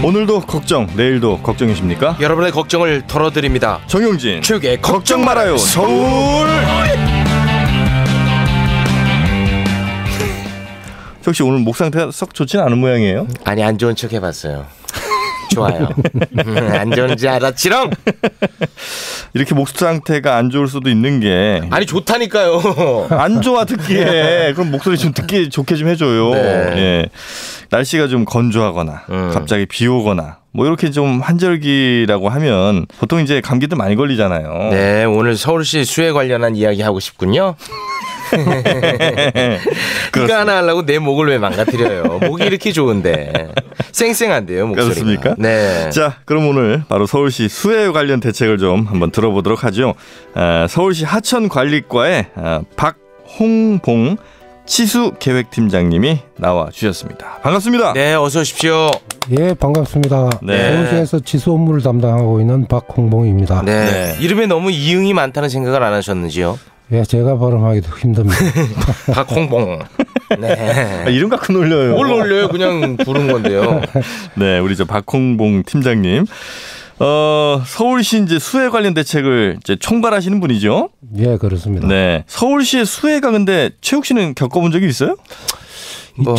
오늘도 걱정, 내일도 걱정이십니까? 여러분의 걱정을 덜어드립니다. 정용진 최욱의 걱정 말아요 서울. 혹시 오늘 목 상태가 썩 좋진 않은 모양이에요? 아니, 안 좋은 척 해봤어요. 좋아요. 안 좋은지 알았지롱. 이렇게 목 상태가 안 좋을 수도 있는 게 아니, 좋다니까요. 안 좋아 듣기에. 그럼 목소리 좀 듣기 좋게 좀 해줘요. 네. 예. 날씨가 좀 건조하거나 갑자기 비 오거나 뭐 이렇게 좀 한절기라고 하면 보통 이제 감기도 많이 걸리잖아요. 네, 오늘 서울시 수해 관련한 이야기 하고 싶군요. 이거 하나 하려고 내 목을 왜 망가뜨려요? 목이 이렇게 좋은데 쌩쌩한데요, 목소리가. 그렇습니까? 네. 자, 그럼 오늘 바로 서울시 수해 관련 대책을 좀 한번 들어보도록 하죠. 서울시 하천관리과의 박홍봉 치수계획팀장님이 나와 주셨습니다. 반갑습니다. 네, 어서 오십시오. 예, 반갑습니다. 네. 서울시에서 지수 업무를 담당하고 있는 박홍봉입니다. 네. 네. 이름에 너무 이응이 많다는 생각을 안 하셨는지요? 예, 제가 발음하기도 힘듭니다. 박홍봉. 네. 이름 갖고 놀려요. 뭘 놀려요? 그냥 부른 건데요. 네, 우리 저 박홍봉 팀장님. 서울시 이제 수해 관련 대책을 이제 총괄하시는 분이죠? 예, 그렇습니다. 네. 서울시의 수해가 근데 최욱 씨는 겪어본 적이 있어요? 뭐,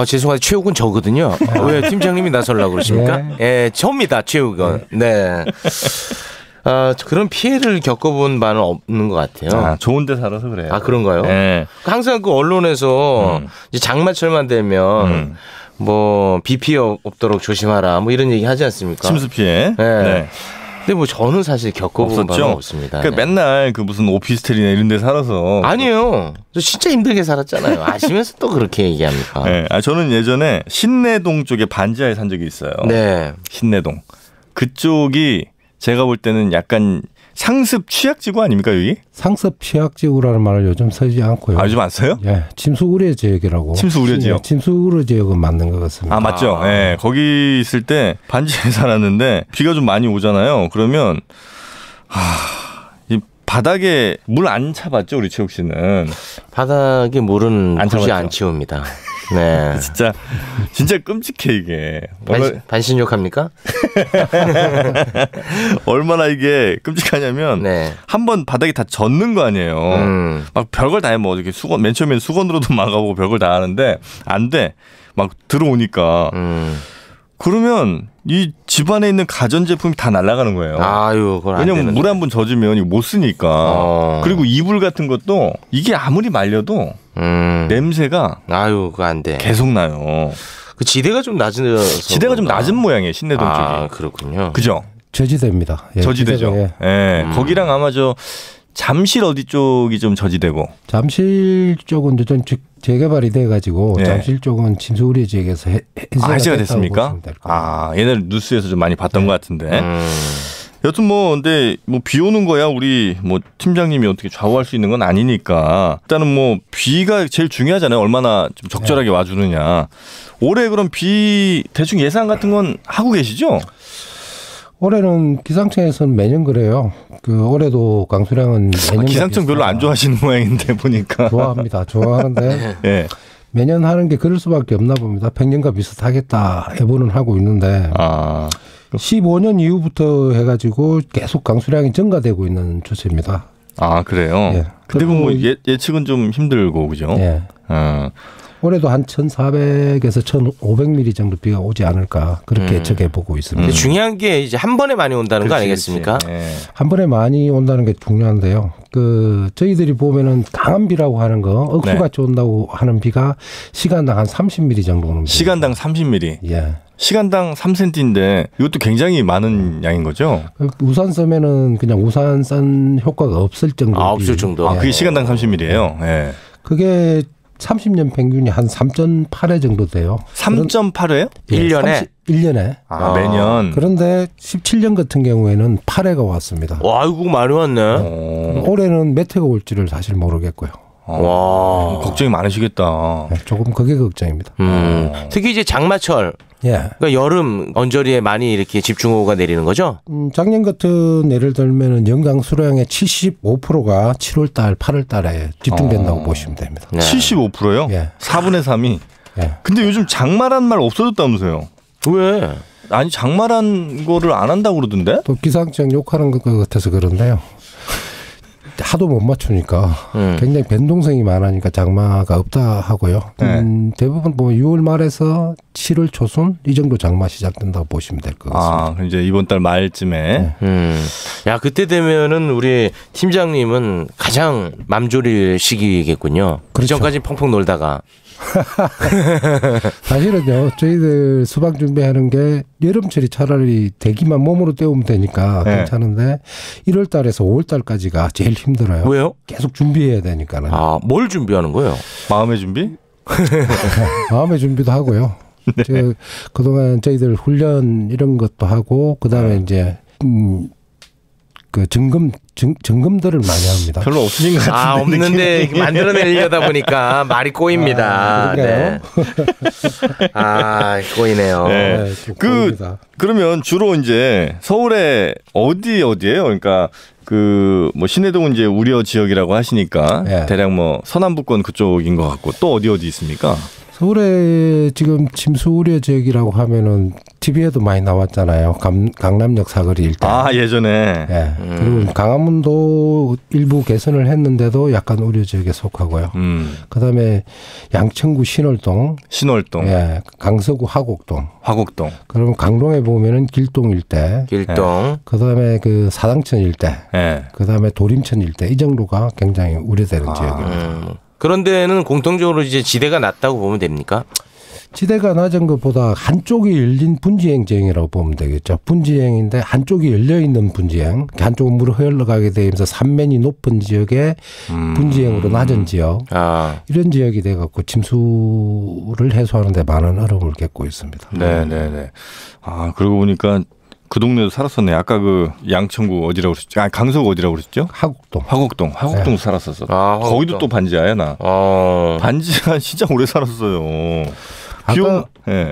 죄송한데 최욱은 저거든요. 왜 팀장님이 나서려고 그러십니까? 예, 저입니다. 최욱은. 네. 그런 피해를 겪어본 바는 없는 것 같아요. 좋은 데 살아서 그래요. 아, 그런가요? 네. 항상 그 언론에서 이제 장마철만 되면 뭐 비 피해 없도록 조심하라 뭐 이런 얘기 하지 않습니까? 침수 피해. 네. 네. 근데 뭐 저는 사실 겪어본 바는 없습니다. 그러니까 네. 맨날 그 무슨 오피스텔이나 이런 데 살아서. 아니에요. 저 진짜 힘들게 살았잖아요. 아시면서 또 그렇게 얘기합니까? 네. 저는 예전에 신내동 쪽에 반지하에 산 적이 있어요. 네. 신내동. 그쪽이 제가 볼 때는 약간 상습 취약지구 아닙니까, 여기? 상습 취약지구라는 말을 요즘 쓰지 않고요. 요즘 안 써요? 예, 침수 우려 지역이라고. 침수 우려 지역. 침수 우려 지역은 맞는 것 같습니다. 맞죠. 네, 거기 있을 때 반지하에 살았는데 비가 좀 많이 오잖아요. 그러면 이 바닥에 물 안 차봤죠, 우리 최욱 씨는? 바닥에 물은 안 굳이 차봤죠? 안 치웁니다. 네. 진짜 끔찍해 이게. 반신욕합니까? 얼마나 이게 끔찍하냐면 네. 한번 바닥이 다 젖는 거 아니에요. 막 별걸 다 해. 뭐 이렇게 수건, 맨 처음엔 수건으로도 막아보고 별걸 다 하는데 안 돼. 막 들어오니까. 그러면 이 집안에 있는 가전제품이 다 날아가는 거예요. 아유, 그건 안 왜냐면 되는데. 물 한 번 젖으면 이거 못 쓰니까. 그리고 이불 같은 것도 이게 아무리 말려도 냄새가 그거 안 돼. 계속 나요. 그 지대가 좀 낮은 지대가 좀 낮은 모양이에요, 신내동 쪽이. 그렇군요. 그죠? 저지대입니다. 예, 저지대죠. 지대가, 예. 거기랑 아마 잠실 어디 쪽이 좀 저지대고. 잠실 쪽은 좀 재개발이 돼가지고 네. 잠실 쪽은 침수 우려 지역에서 해제가 됐습니까? 옛날 뉴스에서 좀 많이 봤던 것 같은데. 여튼 근데 비 오는 거야 우리 팀장님이 어떻게 좌우할 수 있는 건 아니니까 일단은 비가 제일 중요하잖아요. 얼마나 좀 적절하게 와주느냐. 올해 그럼 비 대충 예상 같은 건 하고 계시죠? 올해는 기상청에서는 매년 그래요. 올해도 강수량은 매년 기상청 별로 안 좋아하시는 모양인데 보니까. 좋아하는데 네. 매년 하는 게 그럴 수밖에 없나 봅니다. 평년과 비슷하겠다 예보는 하고 있는데 15년 이후부터 해가지고 계속 강수량이 증가되고 있는 추세입니다. 그래요? 예. 근데 예측은 좀 힘들고 그죠? 예. 올해도 한 1,400에서 1,500mm 정도 비가 오지 않을까 그렇게 예측해 보고 있습니다. 중요한 게 이제 한 번에 많이 온다는 거 아니겠습니까? 한 번에 많이 온다는 게 중요한데요. 저희들이 보면은 강한 비라고 하는 거 억수같이 온다고 하는 비가 시간당 한 30mm 정도 오는 시간당 30mm. 예. 시간당 3cm인데 이것도 굉장히 많은 양인 거죠? 우산 쓰면은 그냥 우산 쓴 효과가 없을 정도. 없을 정도. 그게 시간당 30mm예요. 예. 그게 30년 평균이 한 3.8회 정도 돼요. 3.8회요? 1년에? 1년에. 매년. 그런데 17년 같은 경우에는 8회가 왔습니다. 와, 이거 많이 왔네. 올해는 몇 회가 올지를 사실 모르겠고요. 와, 걱정이 많으시겠다. 조금 그게 걱정입니다. 특히 이제 장마철. 예. 그러니까 여름 언저리에 많이 이렇게 집중호우가 내리는 거죠? 작년 같은 예를 들면은 연강 수량의 75%가 7월달, 8월달에 집중된다고 보시면 됩니다. 네. 75%요? 예. 4분의 3이. 예. 근데 요즘 장마란 말 없어졌다면서요? 왜? 아니 장마란 거를 안 한다고 그러던데? 또 기상청 욕하는 것 같아서 그런데요. 하도 못 맞추니까 굉장히 변동성이 많으니까 장마가 없다 하고요. 대부분 뭐 6월 말에서 7월 초순 이 정도 장마 시작된다고 보시면 될 것 같습니다. 이제 이번 달 말쯤에. 야, 그때 되면은 우리 팀장님은 가장 맘졸일 시기겠군요. 그렇죠. 그 전까지 펑펑 놀다가. 사실은요, 저희들 수박 준비하는 게 여름철이 차라리 대기만 몸으로 때우면 되니까 괜찮은데 1월 달에서 5월 달까지가 제일 힘들어요. 왜요? 계속 준비해야 되니까는. 뭘 준비하는 거예요? 마음의 준비? 마음의 준비도 하고요. 네. 그동안 저희들 훈련 이런 것도 하고 그다음에 이제 그 점검들을 많이 합니다. 별로 없으신 것 같은데. 없는데 만들어내려다 보니까 말이 꼬입니다. 네. 꼬이네요. 네. 그러면 주로 이제 서울에 어디예요? 그러니까 그 뭐 신해동은 이제 우려 지역이라고 하시니까 대략 뭐 서남부권 그쪽인 것 같고 또 어디 있습니까? 서울에 지금 침수 우려 지역이라고 하면은 TV에도 많이 나왔잖아요. 강남역 사거리 일대. 예전에. 그리고 강화문도 일부 개선을 했는데도 약간 우려 지역에 속하고요. 그다음에 양천구 신월동. 강서구 화곡동. 그러면 강동에 보면은 길동 일대. 그다음에 그 사당천 일대. 그다음에 도림천 일대. 이 정도가 굉장히 우려되는 지역입니다. 그런 데는 공통적으로 이제 지대가 낮다고 보면 됩니까? 지대가 낮은 것보다 한쪽이 열린 분지행 지형이라고 보면 되겠죠. 분지행인데 한쪽이 열려있는 분지행. 한쪽은 물이 흘러가게 되면서 산면이 높은 지역에 분지행으로 낮은 지역. 이런 지역이 돼갖고 침수를 해소하는 데 많은 어려움을 겪고 있습니다. 네네네. 그러고 보니까 그 동네도 살았었네. 아까 그 양천구 어디라고 그러셨죠? 강서구 어디라고 그러셨죠? 화곡동 살았었어. 거기도 또 반지하야 나. 반지하 진짜 오래 살았어요. 아까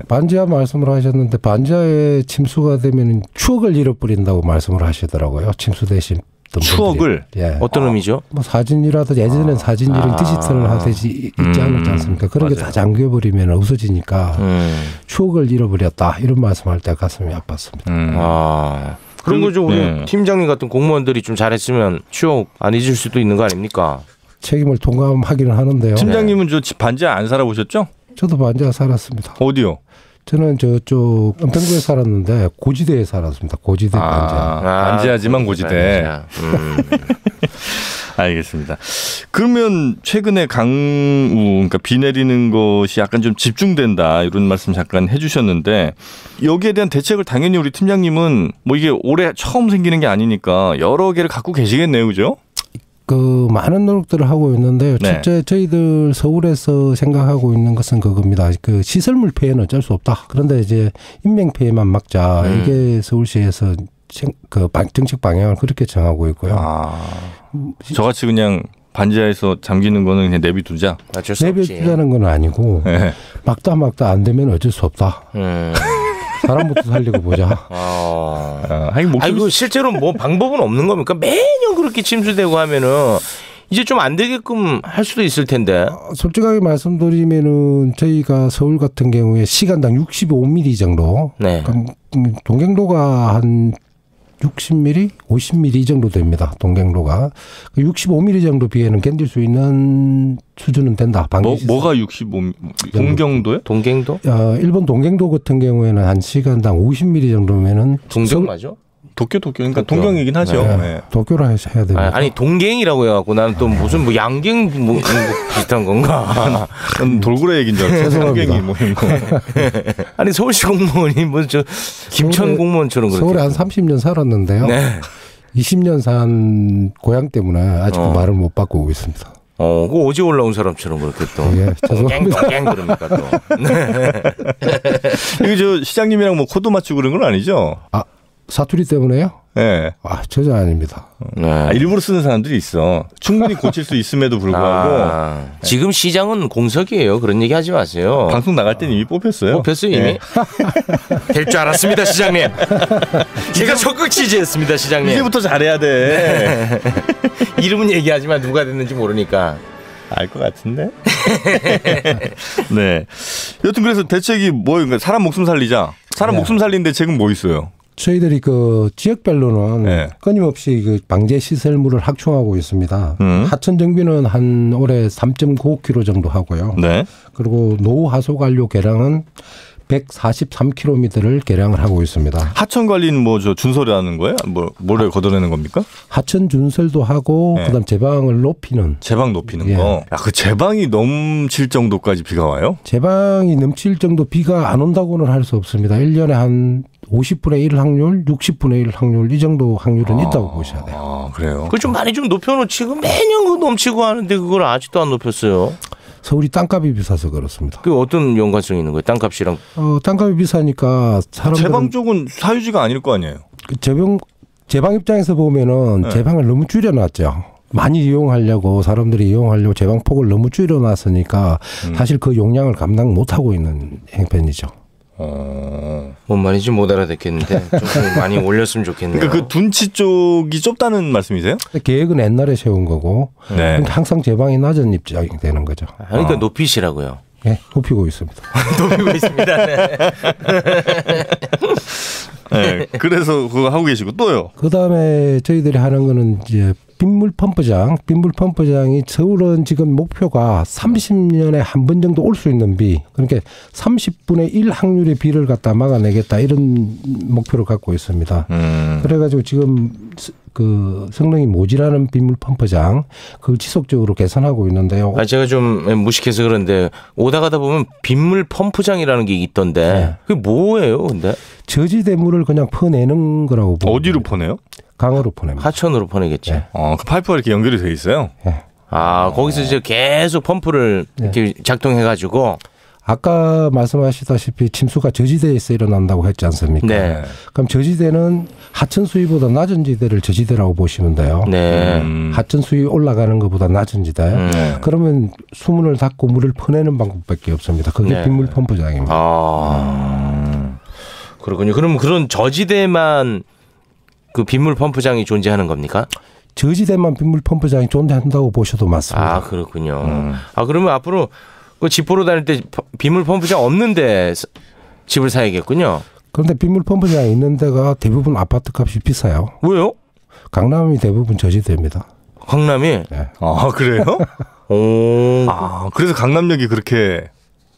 반지하 말씀을 하셨는데 반지하에 침수가 되면 추억을 잃어버린다고 말씀을 하시더라고요. 침수되신 추억을? 어떤 의미죠? 뭐 사진이라도 예전엔 사진이랑 디지털을 하듯이 있지 않았지 않습니까? 그런 게 다 잠겨버리면 없어지니까 추억을 잃어버렸다 이런 말씀할 때 가슴이 아팠습니다. 그런 거죠. 우리 팀장님 같은 공무원들이 좀 잘했으면 추억 안 잊을 수도 있는 거 아닙니까? 책임을 통감하기는 하는데요. 팀장님은 저 반지하 안 살아보셨죠? 저도 반지하 살았습니다. 어디요? 저는 저쪽 은평구에 살았는데 고지대에 살았습니다. 고지대 반지하. 반지하지만 고지대. 알겠습니다. 그러면 최근에 그러니까 비 내리는 것이 약간 좀 집중된다 이런 말씀 잠깐 해주셨는데 여기에 대한 대책을 당연히 우리 팀장님은 뭐 이게 올해 처음 생기는 게 아니니까 여러 개를 갖고 계시겠네요, 그죠? 많은 노력들을 하고 있는데요. 첫째, 저희들 서울에서 생각하고 있는 것은 그겁니다. 그 시설물 피해는 어쩔 수 없다. 그런데 이제 인명 피해만 막자. 이게 서울시에서 정책 방향을 그렇게 정하고 있고요. 저같이 그냥 반지하에서 잠기는 거는 그냥 내비두자. 내비두자는 건 아니고 막다 안 되면 어쩔 수 없다. 사람부터 살리고 보자. 아이고 실제로 뭐 방법은 없는 겁니까? 매년 그렇게 침수되고 하면은 이제 좀 안 되게끔 할 수도 있을 텐데. 솔직하게 말씀드리면은 저희가 서울 같은 경우에 시간당 65mm 정도. 동경도가 한 60mm, 50mm 이 정도 됩니다. 동경도가 65mm 정도 비에는 견딜 수 있는 수준은 된다. 뭐가 65mm? 동경도요? 동경도? 일본 동경도 같은 경우에는 한 시간당 50mm 정도면은 동경 맞아? 도쿄 그러니까 동경이긴 하죠. 도쿄로 해야 됩니다. 아니 동경이라고 해갖고 나는 또 무슨 뭐 양갱 뭐 비슷한 건가? 돌고래 얘기인 줄 알았어요. 양갱이 뭐 이런 거. 아니 서울시 공무원이 뭐 저 김천 공무원처럼 그렇게. 서울에 한 30년 살았는데요. 20년 산 고향 때문에 아직도 말을 못 바꾸고 있습니다. 그 어제 올라온 사람처럼 그렇게 또. 동갱 그럽니까 또. 이거 저 시장님이랑 뭐 코드 맞추고 그런 건 아니죠? 사투리 때문에요? 네. 전혀 아닙니다. 일부러 쓰는 사람들이 있어. 충분히 고칠 수 있음에도 불구하고. 지금 시장은 공석이에요. 그런 얘기 하지 마세요. 방송 나갈 때는 이미 뽑혔어요. 뽑혔어요 이미? 될 줄 알았습니다 시장님. 제가 적극 지지했습니다 시장님. 이제부터 잘해야 돼. 이름은 얘기하지만 누가 됐는지 모르니까. 알 것 같은데? 네. 여튼 그래서 대책이 뭐예요? 사람 목숨 살리자. 사람 목숨 살리는 대책은 뭐 있어요? 저희들이 그 지역별로는 네. 끊임없이 그 방제 시설물을 확충하고 있습니다. 하천 정비는 한 올해 3.95km 정도 하고요. 네. 그리고 노후 하속 완료 개량은 143km를 개량을 하고 있습니다. 하천 관리는 뭐 저 준설이라는 거예요? 뭐를 걷어내는 겁니까? 하천 준설도 하고 네. 그다음 제방을 높이는. 제방 높이는 거. 야, 그 제방이 넘칠 정도까지 비가 와요? 제방이 넘칠 정도 비가 안 온다고는 할 수 없습니다. 1년에 한 50분의 1 확률, 60분의 1 확률 이 정도 확률은 있다고 보셔야 돼요. 아, 그래요? 그걸 좀 많이 좀 높여놓지. 매년 그 넘치고 하는데 그걸 아직도 안 높였어요. 서울이 땅값이 비싸서 그렇습니다. 그 어떤 연관성이 있는 거예요? 땅값이랑? 땅값이 비싸니까 사람들은 제방 쪽은 사유지가 아닐 거 아니에요? 그 제방 입장에서 보면은 네. 제방을 너무 줄여놨죠. 많이 이용하려고 사람들이 이용하려고 제방폭을 너무 줄여놨으니까 사실 그 용량을 감당 못하고 있는 형편이죠. 뭔 말인지 못 알아듣겠는데 좀 많이 올렸으면 좋겠네요. 그러니까 그 둔치 쪽이 좁다는 말씀이세요? 계획은 옛날에 세운 거고 네. 항상 제방이 낮은 입장이 되는 거죠. 그러니까 높이시라고요. 네, 높이고 있습니다. 높이고 있습니다. 네. 네. 그래서 그거 하고 계시고 또요. 그다음에 저희들이 하는 거는 이제 빗물 펌프장이 서울은 지금 목표가 30년에 한 번 정도 올 수 있는 비, 그러니까 30분의 1 확률의 비를 갖다 막아내겠다 이런 목표를 갖고 있습니다. 그래가지고 지금 그 성능이 모자라는 빗물 펌프장 그걸 지속적으로 개선하고 있는데요. 제가 좀 무식해서 그런데 오다 가다 보면 빗물 펌프장이라는 게 있던데 네. 그게 뭐예요, 근데? 저지대 물을 그냥 퍼내는 거라고 보면 어디로 퍼내요? 강으로 퍼냅니다. 하천으로 퍼내겠지. 네. 그 파이프가 이렇게 연결이 돼 있어요? 네. 거기서 이제 계속 펌프를 이렇게 작동해가지고. 아까 말씀하시다시피 침수가 저지대에서 일어난다고 했지 않습니까? 네. 그럼 저지대는 하천 수위보다 낮은 지대를 저지대라고 보시면 돼요. 네. 하천 수위 올라가는 것보다 낮은 지대. 그러면 수문을 닫고 물을 퍼내는 방법밖에 없습니다. 그게 네. 빗물 펌프장입니다. 그렇군요. 그럼 그런 저지대만 그 빗물 펌프장이 존재하는 겁니까? 저지대만 빗물 펌프장이 존재한다고 보셔도 맞습니다. 그렇군요. 그러면 앞으로 그 집 보러 다닐 때 빗물 펌프장 없는데 집을 사야겠군요. 그런데 빗물 펌프장이 있는 데가 대부분 아파트 값이 비싸요. 왜요? 강남이 대부분 저지대입니다. 강남이? 네. 그래요? 오. 그래서 강남역이 그렇게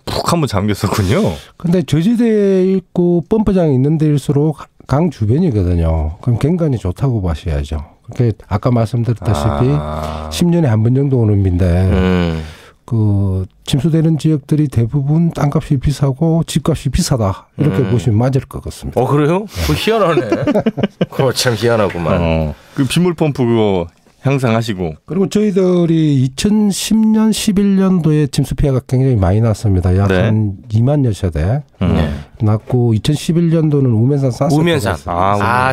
푹 한번 잠겼었군요. 근데 저지대에 있고 펌프장이 있는 데일수록 강 주변이거든요. 그럼 경관이 좋다고 보셔야죠. 그러니까 아까 말씀드렸다시피 10년에 한 번 정도 오는 비인데 그 침수되는 지역들이 대부분 땅값이 비싸고 집값이 비싸다 이렇게 보시면 맞을 것 같습니다. 그래요? 그거 희한하네. 그거 참 희한하구만. 그 빗물 펌프 그거 향상하시고. 그리고 저희들이 2010년 11년도에 침수 피해가 굉장히 많이 났습니다. 약 한 2만여 세대 났고 2011년도는 우면산 쌌어요. 우면산.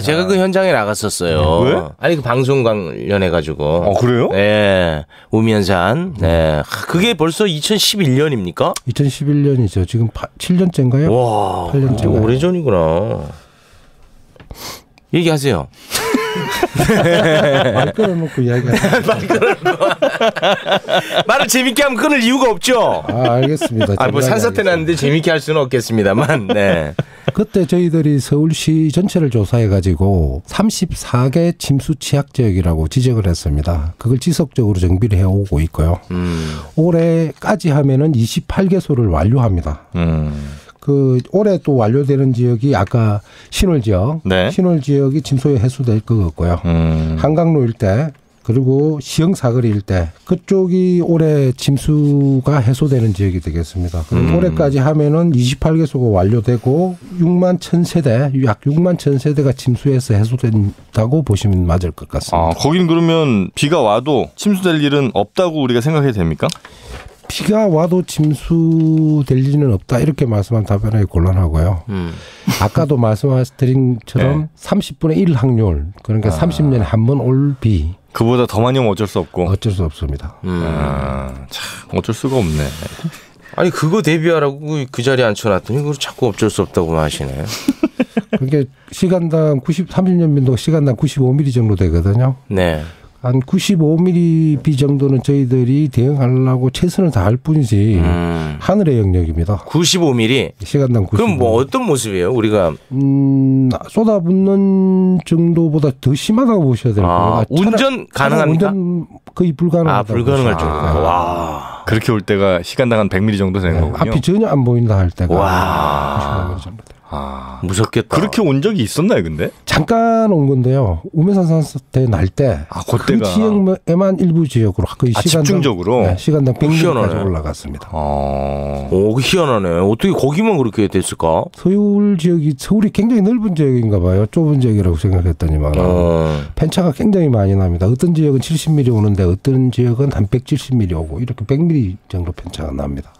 제가 그 현장에 나갔었어요. 왜? 아니 그 방송 관련해 가지고. 그래요? 네. 우면산. 네. 그게 벌써 2011년입니까? 2011년이죠. 지금 7년째인가요? 와. 8년째인가요? 오래전이구나. 얘기하세요. 말 끊어놓고 이야기하세요. 말을 재밌게 하면 끊을 이유가 없죠. 알겠습니다. 뭐 산사태 났는데 재밌게 할 수는 없겠습니다만. 네. 그때 저희들이 서울시 전체를 조사해가지고 34개 침수 취약 지역이라고 지적을 했습니다. 그걸 지속적으로 정비를 해오고 있고요. 올해까지 하면은 28개소를 완료합니다. 그 올해 또 완료되는 지역이 아까 신월 지역, 네. 신월 지역이 침수에 해소될 것 같고요. 한강로 일대 그리고 시흥사거리 일대 그쪽이 올해 침수가 해소되는 지역이 되겠습니다. 그럼 올해까지 하면은 28개소가 완료되고 6만 1,000세대, 약 6만 1,000세대가 침수해서 해소된다고 보시면 맞을 것 같습니다. 거긴 그러면 비가 와도 침수될 일은 없다고 우리가 생각해도 됩니까? 비가 와도 침수될 일은 없다 이렇게 말씀한 답변하기 곤란하고요. 아까도 말씀드린 것처럼 30분의 1 확률 그러니까 30년에 한 번 올 비. 그보다 더 많이 오면 어쩔 수 없고. 어쩔 수 없습니다. 참 어쩔 수가 없네. 아니 그거 대비하라고 그 자리에 앉혀놨더니 그걸 자꾸 어쩔 수 없다고 하시네. 그게 시간당 30년 민도 시간당 95mm 정도 되거든요. 네. 한 95mm 정도는 저희들이 대응하려고 최선을 다할 뿐이지 하늘의 영역입니다. 95mm? 시간당 95mm. 그럼 뭐 어떤 모습이에요? 우리가 쏟아붓는 정도보다 더 심하다고 보셔야 돼요. 운전 가능합니까? 운전 거의 불가능하다. 불가능할 정도. 와. 그렇게 올 때가 시간당 한 100mm 정도 되는 거군요. 앞이 전혀 안 보인다 할 때가. 와. 무섭겠다. 그렇게 온 적이 있었나요, 근데? 잠깐 온 건데요. 우메산 산사태 날 때 그 지역에만 일부 지역으로 거의 시간당 집중적으로 네, 시간당 100mm까지 올라갔습니다. 오, 희한하네. 어떻게 거기만 그렇게 됐을까? 서울이 굉장히 넓은 지역인가 봐요. 좁은 지역이라고 생각했더니만 편차가 굉장히 많이 납니다. 어떤 지역은 70mm 오는데 어떤 지역은 한 170mm 오고 이렇게 100mm 정도 편차가 납니다.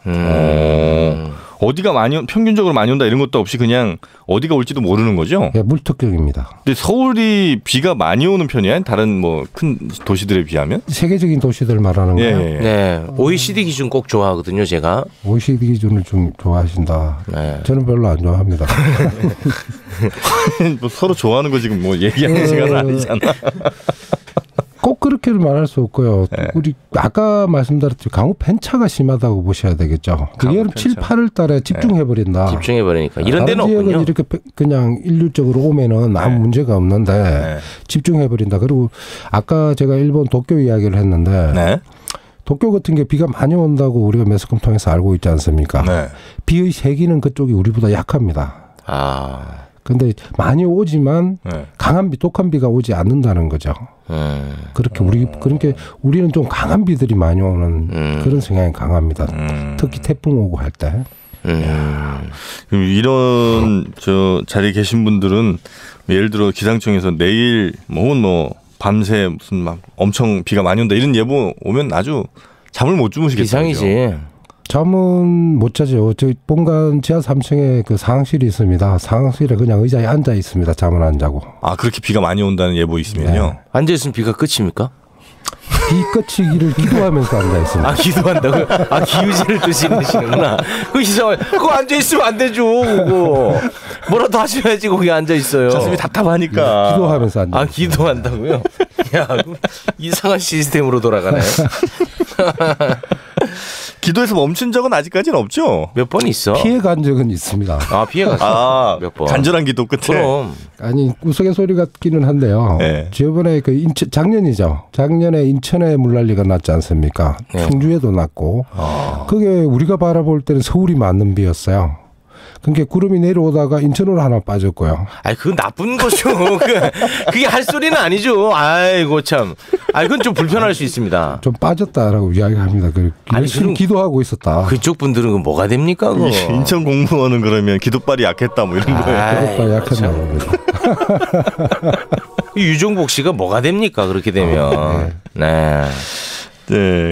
어디가 평균적으로 많이 온다 이런 것도 없이 그냥 어디가 올지도 모르는 거죠? 네, 물특격입니다. 근데 서울이 비가 많이 오는 편이야? 다른 뭐 큰 도시들에 비하면? 세계적인 도시들 말하는 거예요? 네. OECD 기준 꼭 좋아하거든요, 제가. OECD 기준을 좀 좋아하신다. 네. 저는 별로 안 좋아합니다. 뭐 서로 좋아하는 거 지금 뭐 얘기하는 시간은 아니잖아. 꼭 그렇게는 말할 수 없고요. 네. 우리 아까 말씀드렸듯이 강우 편차가 심하다고 보셔야 되겠죠. 여름 7, 8월 달에 집중해버린다. 집중해버리니까. 이런 데는 지역은 없군요. 이렇게 그냥 일률적으로 오면은 아무 문제가 없는데 집중해버린다. 그리고 아까 제가 일본 도쿄 이야기를 했는데 도쿄 같은 게 비가 많이 온다고 우리가 매스컴 통해서 알고 있지 않습니까? 비의 세기는 그쪽이 우리보다 약합니다. 근데 많이 오지만 강한 비, 독한 비가 오지 않는다는 거죠. 그렇게 우리는 좀 강한 비들이 많이 오는 그런 성향이 강합니다. 특히 태풍 오고 할 때. 이런 저 자리에 계신 분들은 예를 들어 기상청에서 내일 혹은 뭐 밤새 무슨 막 엄청 비가 많이 온다 이런 예보 오면 아주 잠을 못 주무시겠어요. 이상이지. 잠은 못 자죠. 저희 본관 지하 3층에 그 상황실이 있습니다. 상황실에 그냥 의자에 앉아 있습니다. 잠을 안 자고. 그렇게 비가 많이 온다는 예보 있으면요. 앉아 있으면 비가 끝입니까? 비 끝이기를 기도하면서 앉아 있습니다. 기도한다고요? 기우지를 드시는구나. 그거 이상해. 그거 앉아 있으면 안 되죠. 그거 뭐라도 하셔야지 거기 앉아 있어요. 가슴이 답답하니까. 기도하면서 앉아. 기도한다고요? 야, 이상한 시스템으로 돌아가네. 기도에서 멈춘 적은 아직까지는 없죠? 몇 번 있어? 피해 간 적은 있습니다. 피해갔어. 몇 번. 간절한 기도 끝에. 그럼. 우스갯소리 같기는 한데요. 저번에 작년에 인천에 물난리가 났지 않습니까? 충주에도 났고. 그게 우리가 바라볼 때는 서울이 맞는 비였어요. 그러니까 구름이 내려오다가 인천으로 하나 빠졌고요. 그건 나쁜 거죠. 그게 할 소리는 아니죠. 아이고 참. 그건 좀 불편할 수 있습니다. 좀 빠졌다라고 이야기합니다. 열심히 기도하고 있었다. 그쪽 분들은 뭐가 됩니까? 그거? 인천 공무원은 그러면 기도빨이 약했다 뭐 이런 거예요. 기도빨이 약했나 봅니다. 유종복 씨가 뭐가 됩니까? 그렇게 되면. 네,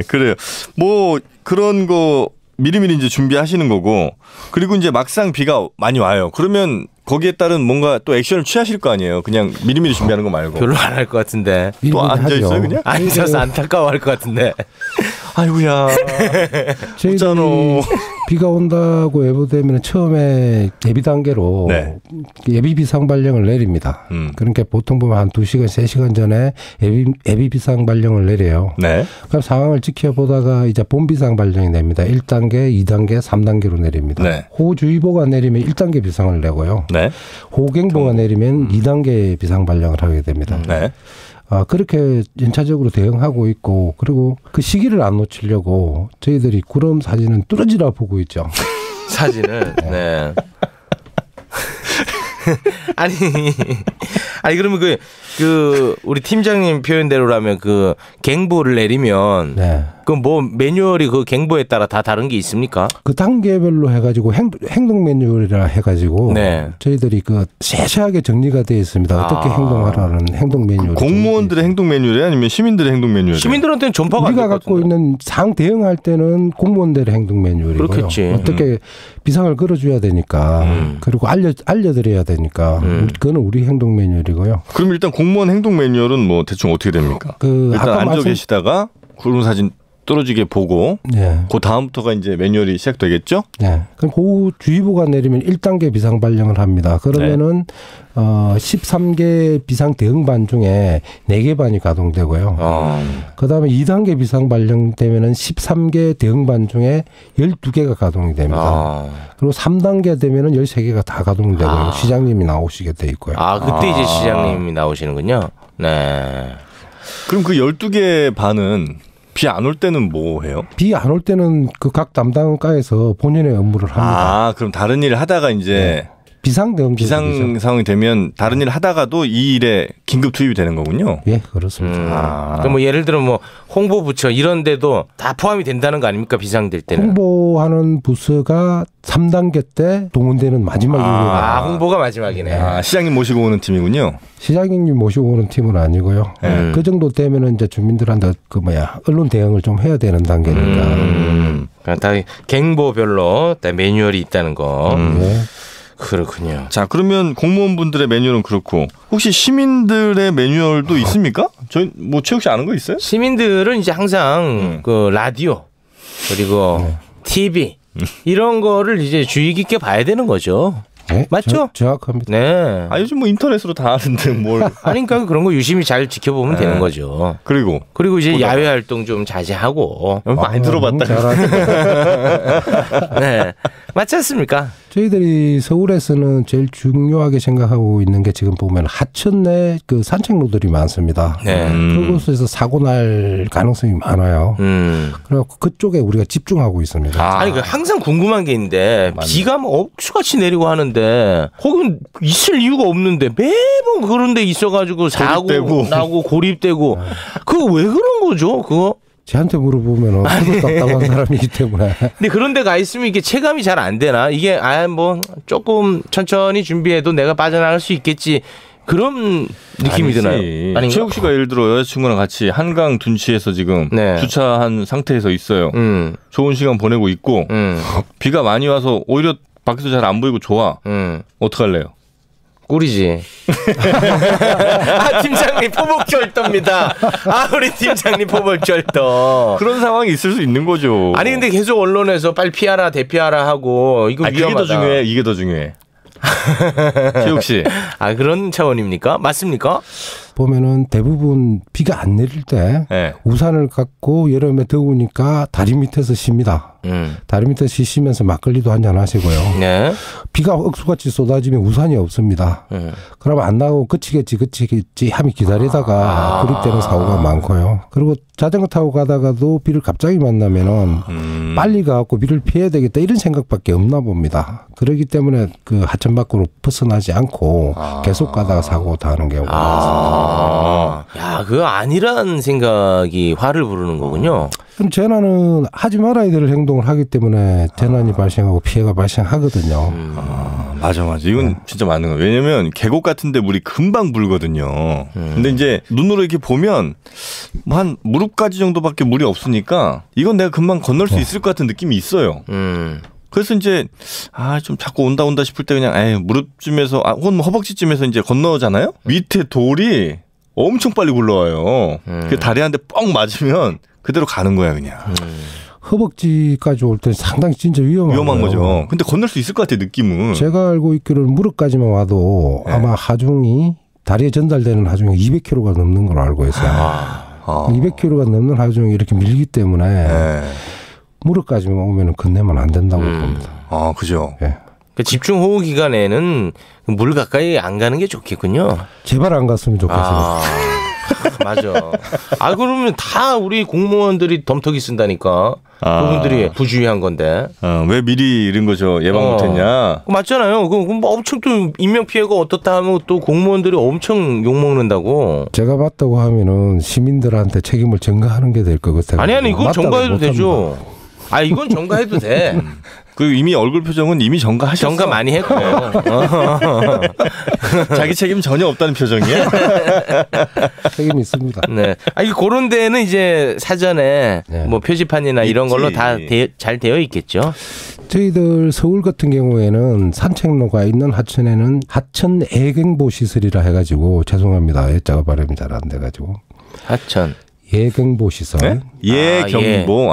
그래요. 뭐 그런 거 미리미리 이제 준비하시는 거고, 그리고 이제 막상 비가 많이 와요. 그러면 거기에 따른 뭔가 또 액션을 취하실 거 아니에요. 그냥 미리미리 준비하는 거 말고. 별로 안 할 것 같은데. 또 앉아있어요 그냥? 앉아서 안타까워할 것 같은데. 아이고야. 저희들이 비가 온다고 예보되면 처음에 예비 단계로 예비 비상 발령을 내립니다. 그러니까 보통 보면 한 2시간, 3시간 전에 예비 비상 발령을 내려요. 그럼 상황을 지켜보다가 이제 본 비상 발령이 냅니다. 1단계, 2단계, 3단계로 내립니다. 호우주의보가 내리면 1단계 비상을 내고요. 호우경보가 내리면 2단계 비상 발령을 하게 됩니다. 그렇게 연차적으로 대응하고 있고, 그리고 그 시기를 안 놓치려고 저희들이 구름 사진은 뚫어지라 보고 있죠. 사진을. 아니 그러면 그 우리 팀장님 표현대로라면 그 갱보를 내리면 그 뭐 매뉴얼이 그 갱보에 따라 다 다른 게 있습니까? 그 단계별로 해가지고 행동 매뉴얼이라 해가지고 저희들이 그 세세하게 정리가 되어 있습니다. 어떻게 행동하라는 행동 매뉴얼. 공무원들의 행동 매뉴얼이 아니면 시민들의 행동 매뉴얼? 시민들한테는 전파가 우리가 갖고 있는 상 대응할 때는 공무원들의 행동 매뉴얼이고요. 그렇겠지. 어떻게 비상을 걸어줘야 되니까 그리고 알려드려야 되니까 그거는 우리 행동 매뉴얼이고요. 그럼 일단 공무원 행동 매뉴얼은 뭐 대충 어떻게 됩니까? 일단 앉아 계시다가 구름 사진 떨어지게 보고 그 다음부터가 이제 매뉴얼이 시작되겠죠? 네. 그럼 그 주의보가 내리면 1단계 비상 발령을 합니다. 그러면은 13개 비상 대응반 중에 4개 반이 가동되고요. 그다음에 2단계 비상 발령되면은 13개 대응반 중에 12개가 가동이 됩니다. 그리고 3단계 되면은 13개가 다 가동되고요. 시장님이 나오시게 돼 있고요. 그때 이제 시장님이 나오시는군요. 네. 그럼 그 12개 반은 비 안 올 때는 뭐 해요? 비 안 올 때는 그 각 담당과에서 본인의 업무를 합니다. 그럼 다른 일을 하다가 이제 비상 상황이 되면 다른 일을 하다가도 이 일에 긴급 투입이 되는 거군요. 예, 그렇습니다. 그럼 뭐 예를 들어 뭐 홍보부처 이런 데도 다 포함이 된다는 거 아닙니까? 비상될 때는. 홍보하는 부서가 3단계 때 동원되는 마지막이에요. 홍보가 마지막이네. 시장님 모시고 오는 팀이군요. 시장님 모시고 오는 팀은 아니고요. 그 정도 되면은 이제 주민들한테 언론 대응을 좀 해야 되는 단계니까. 다 갱보별로 다 매뉴얼이 있다는 거. 그렇군요. 자, 그러면 공무원분들의 매뉴얼은 그렇고 혹시 시민들의 매뉴얼도 있습니까? 저희 뭐 최욱 씨 아는 거 있어요? 시민들은 이제 항상 그 라디오 그리고 TV 이런 거를 이제 주의 깊게 봐야 되는 거죠. 네? 맞죠? 정확합니다. 네. 요즘 뭐 인터넷으로 다 하는데 뭘? 그러니까 그런 거 유심히 잘 지켜보면 되는 거죠. 그리고 이제 야외 활동 좀 자제하고. 많이 들어봤다. 네, 맞지 않습니까? 저희들이 서울에서는 제일 중요하게 생각하고 있는 게 지금 보면 하천 내 그 산책로들이 많습니다. 그곳에서 사고 날 가능성이 많아요. 그래갖고 그쪽에 우리가 집중하고 있습니다. 아니 항상 궁금한 게 있는데 비가 뭐 억수같이 내리고 하는데 거긴 있을 이유가 없는데 매번 그런 데 있어가지고 사고 나고 고립되고 그거 왜 그런 거죠? 그거? 저한테 물어보면 저도 답답한 사람이기 때문에. 근데 그런 데 가 있으면 이게 체감이 잘 안 되나? 이게 뭐 조금 천천히 준비해도 내가 빠져나갈 수 있겠지. 그런 느낌이 드나요? 최욱 씨가 예를 들어 여자친구랑 같이 한강 둔치에서 지금 주차한 상태에서 있어요. 좋은 시간 보내고 있고 비가 많이 와서 오히려 밖에서 잘 안 보이고 좋아. 어떡할래요? 꿀이지. 팀장님 포복절도입니다. 우리 팀장님 포복절도. 그런 상황이 있을 수 있는 거죠. 아니 근데 계속 언론에서 빨리 피하라 대피하라 하고 이거 위험하다. 이게 더 중요해. 최욱 씨. 그런 차원입니까? 맞습니까? 보면은 대부분 비가 안 내릴 때 우산을 갖고 여름에 더우니까 다리 밑에서 쉽니다. 다리 밑에서 쉬시면서 막걸리도 한잔 하시고요. 비가 억수같이 쏟아지면 우산이 없습니다. 그러면 안 나오고 그치겠지 하면 기다리다가 고립되는 사고가 많고요. 그리고 자전거 타고 가다가도 비를 갑자기 만나면은 빨리 가고 비를 피해야 되겠다 이런 생각밖에 없나 봅니다. 그렇기 때문에 그 하천 밖으로 벗어나지 않고 계속 가다가 사고 나는 경우가 많습니다. 그거 아니란 생각이 화를 부르는 거군요. 그럼 재난은 하지 말아야 될 행동을 하기 때문에 재난이 발생하고 피해가 발생하거든요. 맞아. 이건 진짜 맞는 거예요. 왜냐면 계곡 같은 데 물이 금방 불거든요. 근데 이제 눈으로 이렇게 보면 한 무릎까지 정도밖에 물이 없으니까 이건 내가 금방 건널 수 있을 것 같은 느낌이 있어요. 그래서 이제 좀 자꾸 온다 싶을 때 그냥 무릎쯤에서 혹은 허벅지쯤에서 이제 건너잖아요. 밑에 돌이 엄청 빨리 굴러와요. 그 다리한테 뻥 맞으면 그대로 가는 거야 그냥. 허벅지까지 올 때 상당히 진짜 위험한 거죠. 근데 건널 수 있을 것 같아 느낌은. 제가 알고 있기로는 무릎까지만 와도 아마 하중이 다리에 전달되는 하중이 200kg가 넘는 걸로 알고 있어요. 200kg가 넘는 하중이 이렇게 밀기 때문에 무릎까지만 오면 건네면 안 된다고 봅니다. 그죠. 그 집중 호우 기간에는 물 가까이 안 가는 게 좋겠군요. 제발 안 갔으면 좋겠어요. 맞아. 그러면 다 우리 공무원들이 덤터기 쓴다니까. 그분들이 부주의한 건데. 왜 미리 이런 거죠? 예방 못했냐? 맞잖아요. 뭐 엄청 또 인명 피해가 어떻다 하면 또 공무원들이 엄청 욕 먹는다고. 제가 맞다고 하면은 시민들한테 책임을 전가하는 게 될 것 같아요. 아니 이거 전가해도 되죠. 이건 전가해도 돼. 그리고 이미 얼굴 표정은 이미 전가하셨어. 전가 많이 했고요. 자기 책임 전혀 없다는 표정이야. 책임이 있습니다. 네. 그런 데는 이제 사전에 뭐 표지판이나 이런 걸로 다 잘 되어 있겠죠. 저희들 서울 같은 경우에는 산책로가 있는 하천에는 하천 애경보 시설이라 해가지고 죄송합니다. 예자가 발음이 잘 안 돼가지고 하천 예경보 시설. 네? 예경보.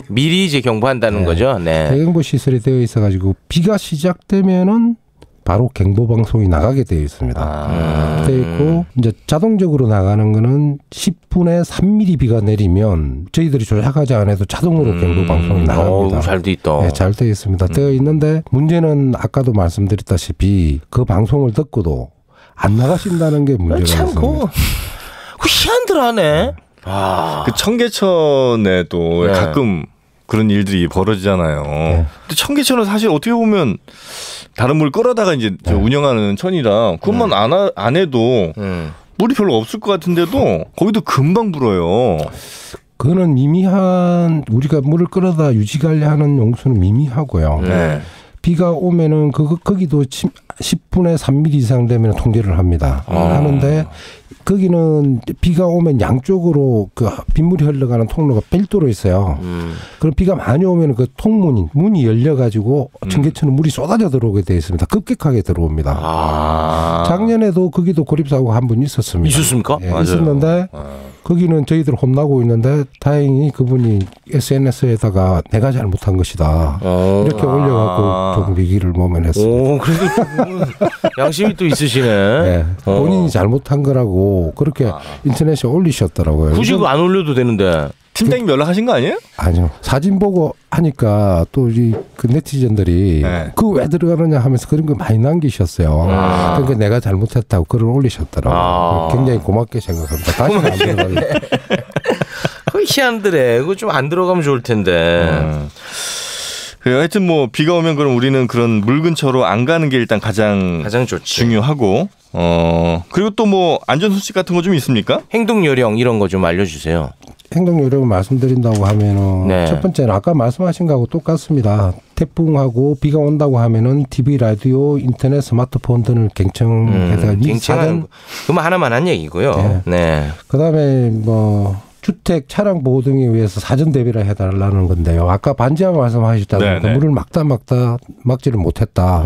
미리 이제 경보한다는 거죠. 네. 예경보 시설이 되어 있어가지고 비가 시작되면은 바로 경보 방송이 나가게 되어 있습니다. 되어 있고 이제 자동적으로 나가는 거는 10분에 3mm 비가 내리면 저희들이 조작하지 않아도 자동으로 경보 방송이 나갑니다. 잘 돼 있다. 네, 잘 되어 있습니다. 되어 있는데 문제는 아까도 말씀드렸다시피 그 방송을 듣고도 안 나가신다는 게 문제가 있습니다. 그 희한들하네. 그 청계천에도 네. 가끔 그런 일들이 벌어지잖아요. 네. 근데 청계천은 사실 어떻게 보면 다른 물 끌어다가 이제 운영하는 천이라 그것만 안 해도 물이 별로 없을 것 같은데도 거기도 금방 불어요. 그거는 미미한 우리가 물을 끌어다 유지 관리하는 용수는 미미하고요. 네. 비가 오면은 거기도 10분에 3mm 이상 되면 통제를 합니다. 하는데 거기는 비가 오면 양쪽으로 그 빗물이 흘러가는 통로가 별도로 있어요. 그럼 비가 많이 오면 그 문이 열려가지고 청계천은 물이 쏟아져 들어오게 되어 있습니다. 급격하게 들어옵니다. 작년에도 거기도 고립사고가 한 분 있었습니다. 있었습니까? 예, 있었는데 거기는 저희들 혼나고 있는데 다행히 그분이 SNS에다가 내가 잘못한 것이다 이렇게 올려갖고 좀 위기를 모면했습니다. 그래도 양심이 또 있으시네. 네, 본인이 잘못한 거라고 그렇게 인터넷에 올리셨더라고요. 굳이 그거 안 올려도 되는데. 팀장님 연락하신 거 아니에요? 아니요. 사진 보고 하니까 또 그 네티즌들이 그 왜 들어가느냐 하면서 그런 거 많이 남기셨어요. 그러니까 내가 잘못했다고 글을 올리셨더라고요. 굉장히 고맙게 생각합니다. 다시는 안 들어가겠다. 그 희한들해. 그거 좀 안 들어가면 좋을 텐데. 그래요. 하여튼 뭐 비가 오면 그럼 우리는 그런 물 근처로 안 가는 게 일단 가장 좋지. 중요하고 그리고 또 뭐 안전 수칙 같은 거 좀 있습니까? 행동 요령 이런 거 좀 알려주세요. 행동 요령을 말씀드린다고 하면은 첫 번째는 아까 말씀하신 거하고 똑같습니다. 태풍하고 비가 온다고 하면은 TV, 라디오, 인터넷, 스마트폰 등을 갱청해서 갱청하는 그만 하나만 한 얘기고요. 네. 그다음에 뭐 주택 차량 보호 등에 의해서 사전 대비를 해달라는 건데요. 아까 반지하 말씀하셨다고 물을 막지를 못했다.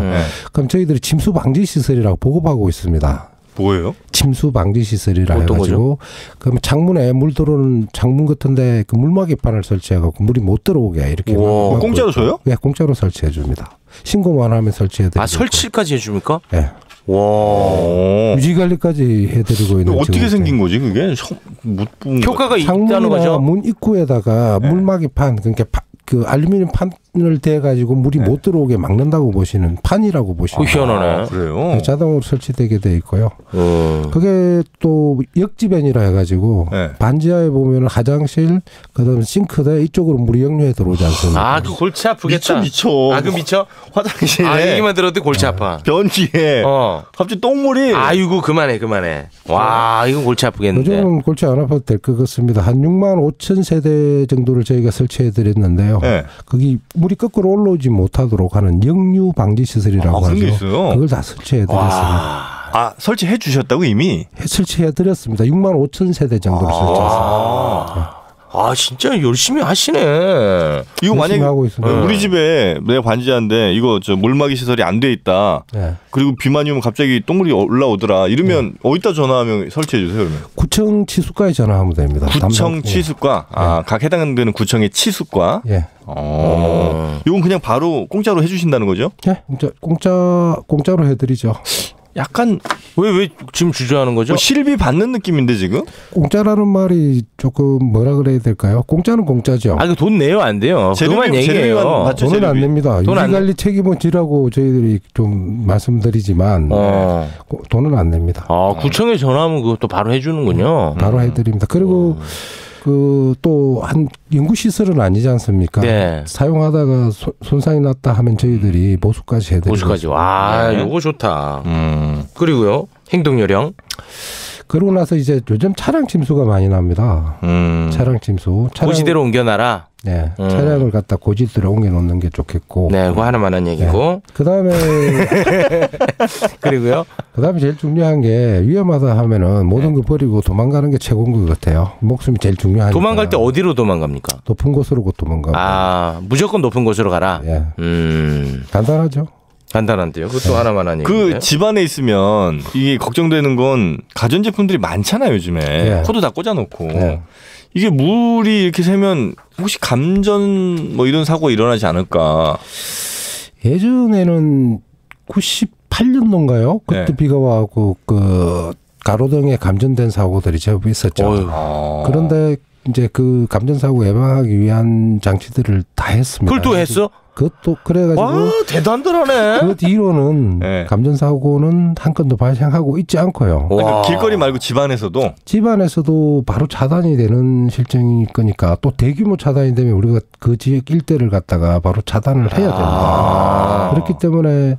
그럼 저희들이 침수 방지 시설이라고 보급하고 있습니다. 뭐예요? 침수 방지 시설이라 해가지고 그럼 창문에 물 들어오는 창문 같은데 그 물막이판을 설치해갖고 물이 못 들어오게 이렇게 공짜로 줘요? 네, 공짜로 설치해 줍니다. 신고만 하면 설치해드리고. 설치까지 해줍니까? 네. 와. 유지 관리까지 해드리고 있는. 어떻게 생긴 거지 그게? 효과가 있다는 거죠? 문 입구에다가 물막이판 그러니까 그 알루미늄 판을 대가지고 물이 못 들어오게 막는다고 보시는 판이라고 보시면. 희한하네. 그래요? 자동으로 설치되게 돼 있고요. 그게 또 역지변이라 해가지고 반지하에 보면 화장실, 그다음에 싱크대 이쪽으로 물이 역류해 들어오지 않습니까? 그 골치 아프겠다. 미쳐. 그 미쳐? 화장실에. 얘기만 들어도 골치 아파. 변기에. 갑자기 똥물이. 아이고 그만해. 와 이거 골치 아프겠는데. 요즘은 골치 안 아파도 될 것 같습니다. 한 6만 5천 세대 정도를 저희가 설치해 드렸는데요. 거기 물이 거꾸로 올라오지 못하도록 하는 역류 방지 시설이라고 하죠. 그걸 다 설치해 드렸습니다. 설치해 주셨다고 이미? 설치해 드렸습니다. 6만 5천 세대 정도를 설치했습니다. 진짜 열심히 하시네. 이거 만약에 하고 있습니다. 우리 집에 내 반지하인데 이거 물막이 시설이 안 돼 있다. 그리고 비만이 오면 갑자기 똥물이 올라오더라. 이러면 어디다 전화하면 설치해 주세요. 그러면. 구청 치수과에 전화하면 됩니다. 구청 치수과. 각 해당되는 구청의 치수과. 이건 그냥 바로 공짜로 해주신다는 거죠? 네, 공짜로 해드리죠. 약간 왜 지금 주저하는 거죠? 실비 받는 느낌인데 지금? 공짜라는 말이 조금 뭐라 그래야 될까요? 공짜는 공짜죠. 이거 돈 내요 안 돼요? 그만 얘기해요. 돈은 안 냅니다. 유지관리 책임은 지라고 저희들이 좀 말씀드리지만 돈은 안 냅니다. 구청에 전화하면 그것도 바로 해주는군요. 바로 해드립니다. 그리고 그 또 한 연구 시설은 아니지 않습니까? 사용하다가 손상이 났다 하면 저희들이 보수까지 해드립니다. 보수까지. 이거 좋다. 그리고요 행동 요령. 그러고 나서 이제 요즘 차량 침수가 많이 납니다. 차량 침수. 고지대로 옮겨놔라. 차량을 갖다 고지대로 옮겨놓는 게 좋겠고. 그거 하나만 한 얘기고. 그다음에 그리고요. 그다음에 제일 중요한 게 위험하다 하면은 모든 거 버리고 도망가는 게 최고인 것 같아요. 목숨이 제일 중요하니까. 도망갈 때 어디로 도망갑니까? 높은 곳으로 도망가고. 무조건 높은 곳으로 가라. 간단하죠. 간단한데요. 그것도 하나만 한 얘기인데. 그 집안에 있으면 이게 걱정되는 건 가전제품들이 많잖아요 요즘에. 코드 다 꽂아놓고. 이게 물이 이렇게 새면 혹시 감전 뭐 이런 사고가 일어나지 않을까? 예전에는 98년도인가요? 그때 네. 비가 와고 그 가로등에 감전된 사고들이 제법 있었죠. 그런데 이제 그 감전 사고 예방하기 위한 장치들을 다 했습니다. 그걸 또 했어? 그것도 그래가지고 와, 대단하네. 그 뒤로는 네. 감전 사고는 한 건도 발생하고 있지 않고요. 그러니까 길거리 말고 집안에서도 바로 차단이 되는 실정일 거니까 또 대규모 차단이 되면 우리가 그 지역 일대를 갖다가 바로 차단을 해야 됩니다. 그렇기 때문에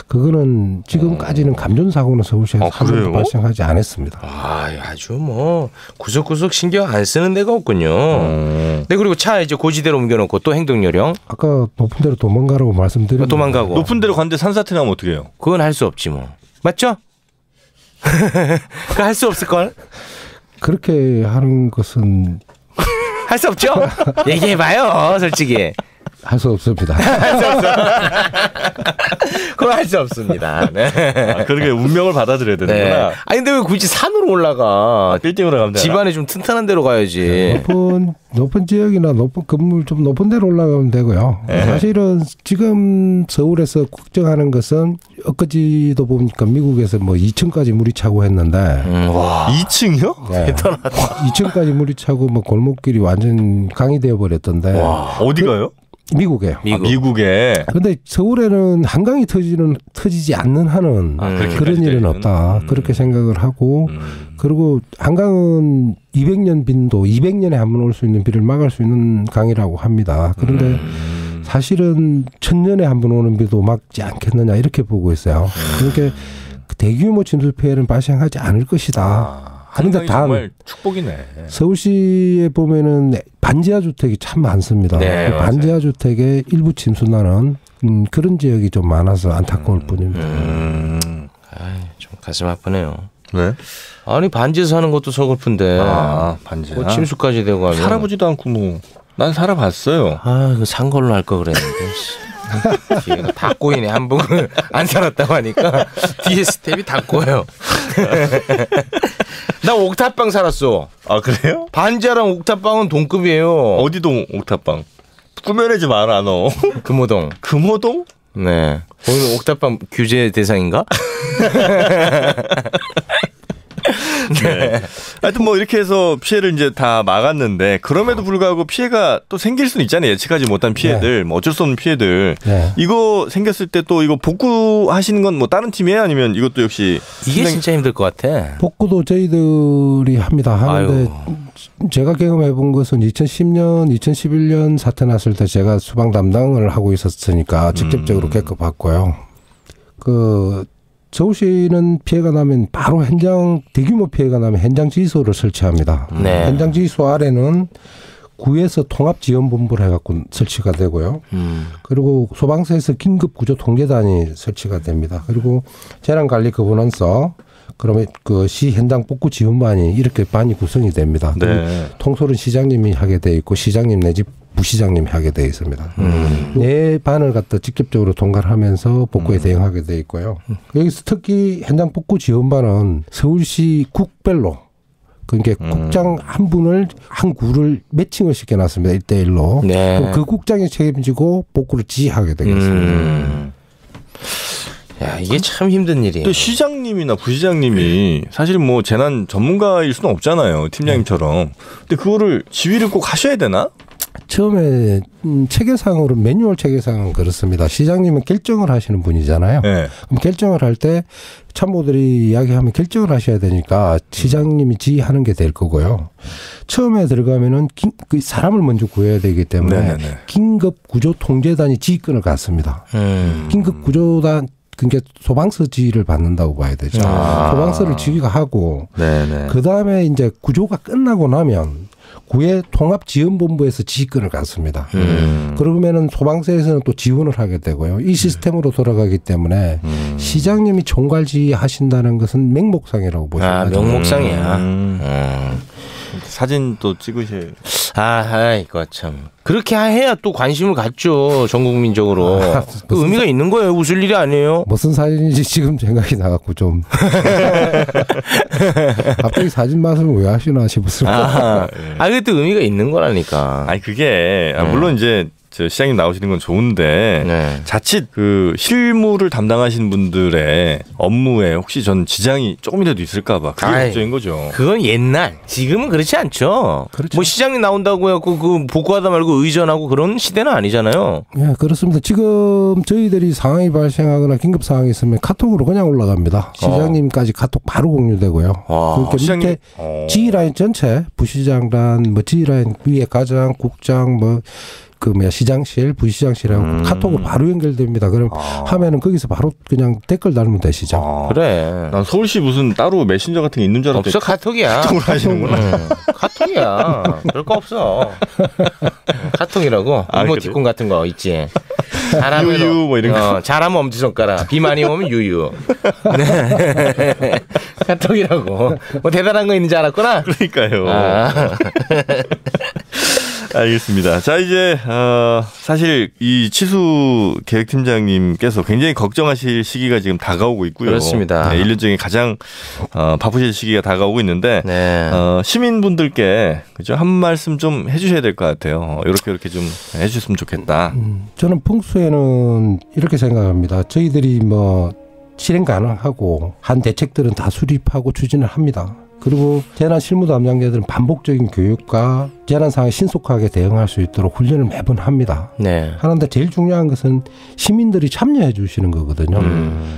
그거는 지금까지는 감전 사고는 서울시에서 한 번도 발생하지 않았습니다. 아주 뭐 구석구석 신경 안 쓰는 데가 없군요. 네, 그리고 차 이제 고지대로 옮겨놓고 또 행동요령. 아까 높은 데로 도망가라고 말씀드렸는데 도망가고 높은 데로 갔는데 산사태 나면 어떻게 해요? 그건 할 수 없지 뭐. 맞죠? 그거 할 수 없을 걸? 그렇게 하는 것은 할 수 없죠? 얘기해봐요, 솔직히. 할 수 없습니다. 그건 할 수 없습니다. 네. 그렇게 운명을 받아들여야 되는구나. 네. 아니 근데 왜 굳이 산으로 올라가? 빌딩으로 가면 되나? 집안에 좀 튼튼한 데로 가야지. 높은 지역이나 높은 건물 좀 높은 데로 올라가면 되고요. 네. 사실은 지금 서울에서 걱정하는 것은 엊그제도 보니까 미국에서 뭐 2층까지 물이 차고 했는데. 와. 2층이요? 네. 대단하다. 2층까지 물이 차고 뭐 골목길이 완전 강이 되어 버렸던데. 와. 어디 가요? 미국에요. 미국에. 그런데 서울에는 한강이 터지지 않는 한은 그런 일은 없다. 그렇게 생각을 하고 그리고 한강은 200년 빈도 200년에 한 번 올 수 있는 비를 막을 수 있는 강이라고 합니다. 그런데 사실은 1000년에 한 번 오는 비도 막지 않겠느냐 이렇게 보고 있어요. 그러니까 대규모 침수 피해는 발생하지 않을 것이다. 그런데 정말 축복이네. 서울시에 보면은 반지하 주택이 참 많습니다. 네, 그 반지하 주택의 일부 침수나는 그런 지역이 좀 많아서 안타까울 뿐입니다. 좀 가슴 아프네요. 왜? 아니 반지에서 사는 것도 서글픈데. 반지하. 뭐 침수까지 되고 하면. 살아보지도 않고 뭐. 난 살아봤어요. 이거 산 걸로 할 거 그랬는데. 뒤에가 다 꼬이네. 한 번을 안 살았다고 하니까 뒤에 스텝이 다 꼬여요. 나 옥탑방 살았어. 아 그래요? 반지하랑 옥탑방은 동급이에요. 어디동 옥탑방? 꾸며내지 마라 너. 금호동. 금호동? 네. 오늘 옥탑방 규제 대상인가? 네. 하여튼 뭐 이렇게 해서 피해를 이제 다 막았는데 그럼에도 불구하고 피해가 또 생길 수는 있잖아요. 예측하지 못한 피해들, 네. 뭐 어쩔 수 없는 피해들. 네. 이거 생겼을 때 또 이거 복구하시는 건 뭐 다른 팀이에요? 아니면 이것도 역시 이게 진짜 힘들 것 같아. 복구도 저희들이 합니다. 하는데 제가 경험해 본 것은 2010년, 2011년 사태 났을 때 제가 수방 담당을 하고 있었으니까 직접적으로 겪어봤고요. 서울시는 피해가 나면 바로 대규모 피해가 나면 현장 지휘소를 설치합니다. 네. 현장 지휘소 아래는 구에서 통합지원본부를 해갖고 설치가 되고요. 그리고 소방서에서 긴급구조통제단이 설치가 됩니다. 그리고 재난관리거부원서, 그러면 그 시 현장 복구 지원반이 이렇게 반이 구성이 됩니다. 네. 통솔은 시장님이 하게 돼 있고 시장님 내지 부시장님이 하게 돼 있습니다. 네 반을 갖다 직접적으로 통과하면서 복구에 대응하게 돼 있고요. 여기서 특히 현장 복구 지원반은 서울시 국별로 그러니까 국장 한 분을 한 구를 매칭을 시켜놨습니다. 1대1로. 네. 그 국장이 책임지고 복구를 지휘하게 되겠습니다. 야, 이게 참 힘든 일이에요. 또 시장님이나 부시장님이 사실 뭐 재난 전문가일 수는 없잖아요. 팀장님처럼. 근데 그거를 지휘를 꼭 하셔야 되나? 처음에 체계상으로 매뉴얼 체계상은 그렇습니다. 시장님은 결정을 하시는 분이잖아요. 네. 그럼 결정을 할 때 참모들이 이야기하면 결정을 하셔야 되니까 시장님이 지휘하는 게 될 거고요. 처음에 들어가면은 그 사람을 먼저 구해야 되기 때문에 긴급구조통제단이 지휘권을 갖습니다. 긴급구조단 그러니까 소방서 지휘를 받는다고 봐야 되죠. 소방서를 지휘가 하고 그 다음에 이제 구조가 끝나고 나면 구의 통합지원본부에서 지휘권을 갖습니다. 그러면은 소방서에서는 또 지원을 하게 되고요. 이 시스템으로 돌아가기 때문에 시장님이 총괄 지휘하신다는 것은 맹목상이라고 보시면 명목상이야. 사진 또 찍으실. 이거 참. 그렇게 해야 또 관심을 갖죠. 전 국민적으로. 그 의미가 있는 거예요. 웃을 일이 아니에요. 무슨 사진인지 지금 생각이 나갖고 좀. 갑자기 사진 말씀을 왜 하시나 싶었어요. 그게 또 의미가 있는 거라니까. 아니 그게 물론 이제 저 시장님 나오시는 건 좋은데 자칫 그 실무를 담당하시는 분들의 업무에 혹시 전 지장이 조금이라도 있을까봐 그게 걱정인 거죠. 그건 옛날. 지금은 그렇지 않죠. 그렇죠. 뭐 시장님 나온다고 해갖고 그 복구하다 말고 의전하고 그런 시대는 아니잖아요. 예, 그렇습니다. 지금 저희들이 상황이 발생하거나 긴급 상황이 있으면 카톡으로 그냥 올라갑니다. 시장님까지 카톡 바로 공유되고요. 그러니까 밑에 지휘라인 전체 부시장단 뭐 지휘라인 위에 과장, 국장 시장실, 부시장실하고 카톡으로 바로 연결됩니다. 그럼 하면은 거기서 바로 그냥 댓글 달면 되시죠. 그래. 난 서울시 무슨 따로 메신저 같은 게 있는 줄 알았더니 없어. 카톡이야. 카톡으로 하시는구나. 카톡이야. 별거 없어. 카톡이라고. 이모티콘 같은 거 있지. 잘하면 유유 뭐 이런 거. 잘하면 엄지손가락. 비 많이 오면 유유. 네. 카톡이라고. 뭐 대단한 거 있는 줄 알았구나. 그러니까요. 알겠습니다. 자, 이제 사실 이 치수 계획팀장님께서 굉장히 걱정하실 시기가 지금 다가오고 있고요. 그렇습니다. 1년 중에 가장 바쁘실 시기가 다가오고 있는데 시민분들께 그죠? 한 말씀 좀 해주셔야 될 것 같아요. 이렇게 좀 해주셨으면 좋겠다. 저는 평소에는 이렇게 생각합니다. 저희들이 뭐 실행 가능하고 한 대책들은 다 수립하고 추진을 합니다. 그리고 재난 실무 담당자들은 반복적인 교육과 재난 상황에 신속하게 대응할 수 있도록 훈련을 매번 합니다. 하는데 제일 중요한 것은 시민들이 참여해 주시는 거거든요.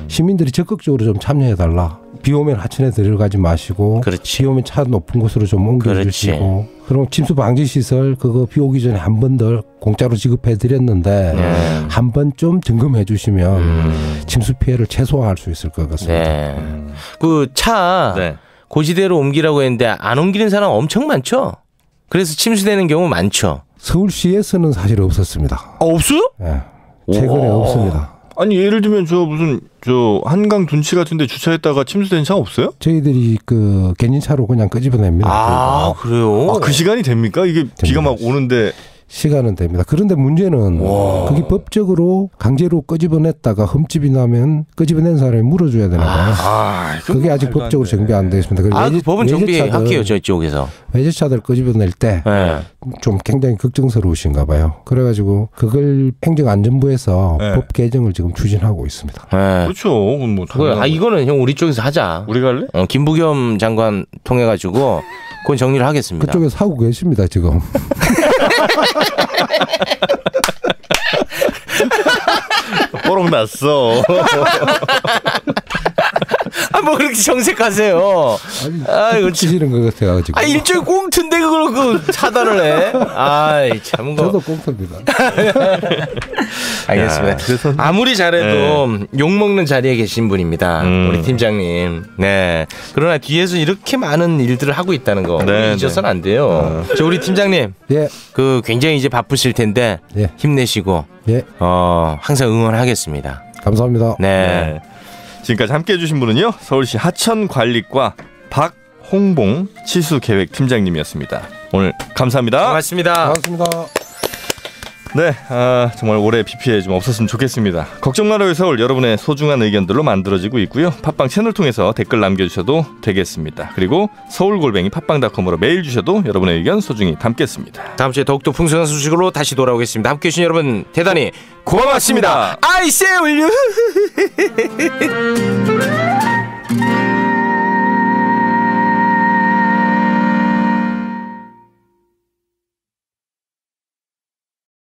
시민들이 적극적으로 좀 참여해 달라. 비 오면 하천에 들어가지 마시고 비 오면 차 높은 곳으로 좀 옮겨주시고 그럼 침수 방지 시설 그거 비 오기 전에 한 번 더 공짜로 지급해 드렸는데 한 번 좀 점검해 주시면 침수 피해를 최소화할 수 있을 것 같습니다. 그 차 고지대로 옮기라고 했는데 안 옮기는 사람 엄청 많죠? 그래서 침수되는 경우 많죠? 서울시에서는 사실 없었습니다. 없어요? 네. 최근에 없습니다. 아니 예를 들면 저 한강 둔치 같은데 주차했다가 침수된 차 없어요? 저희들이 그 견인차로 그냥 끄집어냅니다. 그래요? 그 시간이 됩니까? 이게 됩니다. 비가 막 오는데. 시간은 됩니다. 그런데 문제는 그게 법적으로 강제로 끄집어냈다가 흠집이 나면 끄집어낸 사람이 물어줘야 되나 봐요. 그게 아직 법적으로 정비 안 되어 있습니다. 그 법은 정비할게요. 저쪽에서. 외제차들 끄집어낼 때 좀 굉장히 걱정스러우신가 봐요. 그래가지고 그걸 행정안전부에서 법 개정을 지금 추진하고 있습니다. 그렇죠. 뭐 이거는 형 우리 쪽에서 하자. 우리가 할래? 김부겸 장관 통해가지고 그건 정리를 하겠습니다. 그쪽에서 하고 계십니다 지금. 뽀록 났어. 뭐 그렇게 정색하세요. 이거 치시는 것 같아가지고. 일종의 꽁트인데 그걸 차단을 해. 참. 저도 꽁트입니다. 알겠습니다. 그래서 아무리 잘해도 욕 먹는 자리에 계신 분입니다. 우리 팀장님. 네. 그러나 뒤에서 이렇게 많은 일들을 하고 있다는 거 잊어서는 안 돼요. 저 우리 팀장님. 그 굉장히 이제 바쁘실 텐데 힘내시고. 항상 응원하겠습니다. 감사합니다. 네. 지금까지 함께해 주신 분은요. 서울시 하천관리과 박홍봉 치수계획팀장님이었습니다. 오늘 감사합니다. 고맙습니다. 네, 정말 올해 비 피해 좀 없었으면 좋겠습니다. 걱정 말아요 서울, 여러분의 소중한 의견들로 만들어지고 있고요. 팟빵 채널 통해서 댓글 남겨주셔도 되겠습니다. 그리고 서울골뱅이 팟빵닷컴으로 메일 주셔도 여러분의 의견 소중히 담겠습니다. 다음 주에 더욱더 풍성한 소식으로 다시 돌아오겠습니다. 함께해 주신 여러분 대단히 고맙습니다. I say will you.